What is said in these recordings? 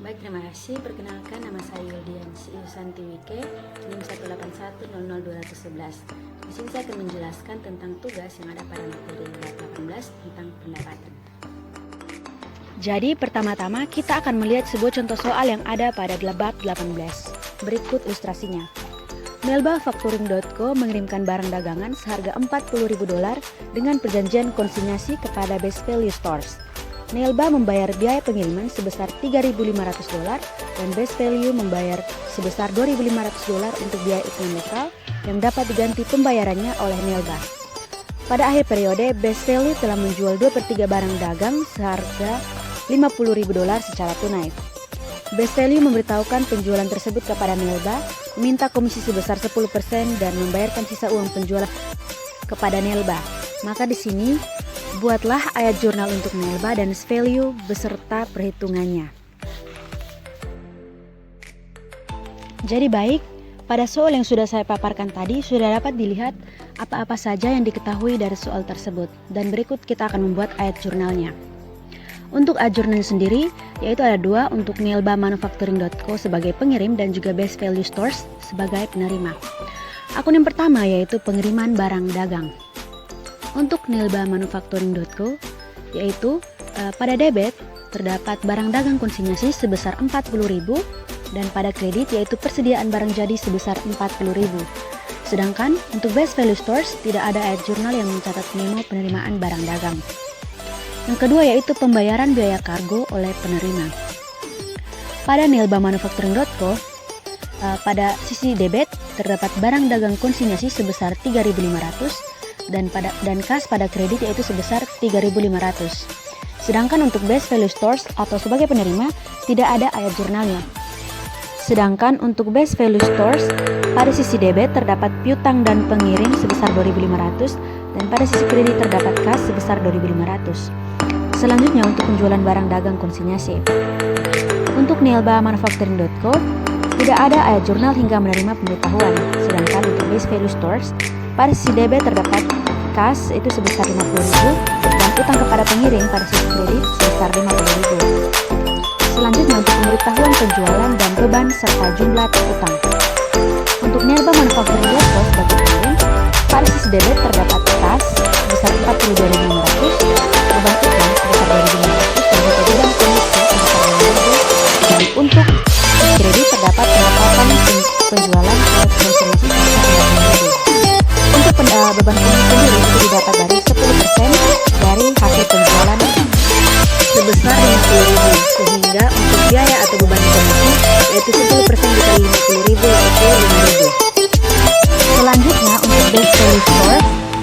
Baik, terima kasih. Perkenalkan, nama saya Yuldian Yusanti Wike, NIM 181000211. Di sini saya akan menjelaskan tentang tugas yang ada pada materi bab 18 tentang pendapatan. Jadi, pertama-tama kita akan melihat sebuah contoh soal yang ada pada bab 18. Berikut ilustrasinya. Melba.Factoring.co mengirimkan barang dagangan seharga $40.000 dengan perjanjian konsinyasi kepada Best Value Stores. Melba membayar biaya pengiriman sebesar $3.500 dan Best Value membayar sebesar $2.500 untuk biaya iklan lokal yang dapat diganti pembayarannya oleh Melba. Pada akhir periode, Best Value telah menjual 2/3 barang dagang seharga $50.000 secara tunai. Best Value memberitahukan penjualan tersebut kepada Melba, meminta komisi sebesar 10% dan membayarkan sisa uang penjualan kepada Melba. Maka di sini buatlah ayat jurnal untuk Melba dan Best Value beserta perhitungannya. Jadi baik, pada soal yang sudah saya paparkan tadi sudah dapat dilihat apa-apa saja yang diketahui dari soal tersebut, dan berikut kita akan membuat ayat jurnalnya. Untuk ayat jurnalnya sendiri, yaitu ada dua, untuk Melba.Manufacturing.co sebagai pengirim dan juga Best Value Stores sebagai penerima. Akun yang pertama yaitu pengiriman barang dagang. Untuk Melba.Manufacturing.co yaitu pada debit terdapat barang dagang konsinyasi sebesar $40.000 dan pada kredit yaitu persediaan barang jadi sebesar $40.000. Sedangkan untuk Best Value Stores tidak ada ayat jurnal yang mencatat memo penerimaan barang dagang. Yang kedua yaitu pembayaran biaya kargo oleh penerima. Pada Melba.Manufacturing.co pada sisi debit terdapat barang dagang konsinyasi sebesar $3.500 dan kas pada kredit yaitu sebesar $3.500. Sedangkan untuk Best Value Stores atau sebagai penerima tidak ada ayat jurnalnya. Sedangkan untuk Best Value Stores pada sisi debit terdapat piutang dan pengirim sebesar $2.500 dan pada sisi kredit terdapat kas sebesar $2.500. Selanjutnya untuk penjualan barang dagang konsinyasi. Untuk Melba.Manufacturing.co tidak ada ayat jurnal hingga menerima pemberitahuan. Sedangkan untuk Best Value Stores pada sisi debit terdapat kas itu sebesar $50.000 dan utang kepada pengirim pada sisi kredit sebesar $50.000. Selanjutnya untuk pemberitahuan penjualan dan beban serta jumlah utang. Untuk Melba.Manufacturing.co sebagai pengirim pada sisi debit terdapat kas sebesar $42.500, beban utang sebesar $2.500 dan juga beban komisi sebesar $5.000. Dan untuk kredit terdapat pendapatan penjualan ke konsinyasi sebesar $5.000. Untuk beban komisi sendiri itu didapat dari 10% dari hasil penjualan sebesar $50.000, sehingga untuk biaya atau beban komisi yaitu 10% dikali $50.000 yaitu $5.000. Selanjutnya untuk Best Value Store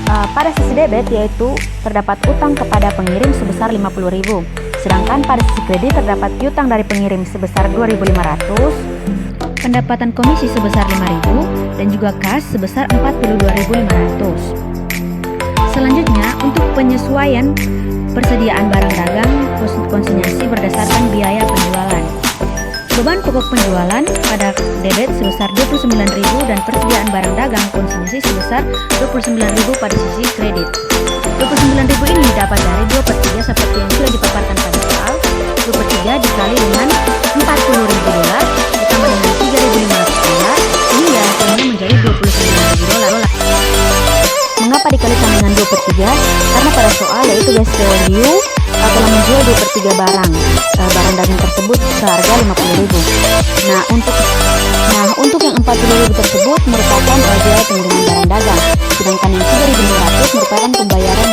pada sisi debit yaitu terdapat utang kepada pengirim sebesar $50.000, sedangkan pada sisi kredit terdapat piutang dari pengirim sebesar $2.500, pendapatan komisi sebesar $5.000 dan juga kas sebesar $42.500. Selanjutnya untuk penyesuaian persediaan barang dagang konsinyasi berdasarkan biaya penjualan. Beban pokok penjualan pada debit sebesar $29.000 dan persediaan barang dagang konsinyasi sebesar $29.000 pada sisi kredit. $29.000 ini dapat dari 2/3 seperti yang sudah dipaparkan pada soal. 2/3 dikali dengan $40.000 ditambah dengan $3.500 sehingga hasilnya menjadi $29.000. Mengapa dikalikan dengan 2/3? Karena pada soal yaitu Best Value telah menjual 2/3 barang dagang tersebut seharga $50.000. Nah untuk yang $40.000 tersebut merupakan biaya pengiriman barang dagang, sedangkan yang $3.500 merupakan pembayaran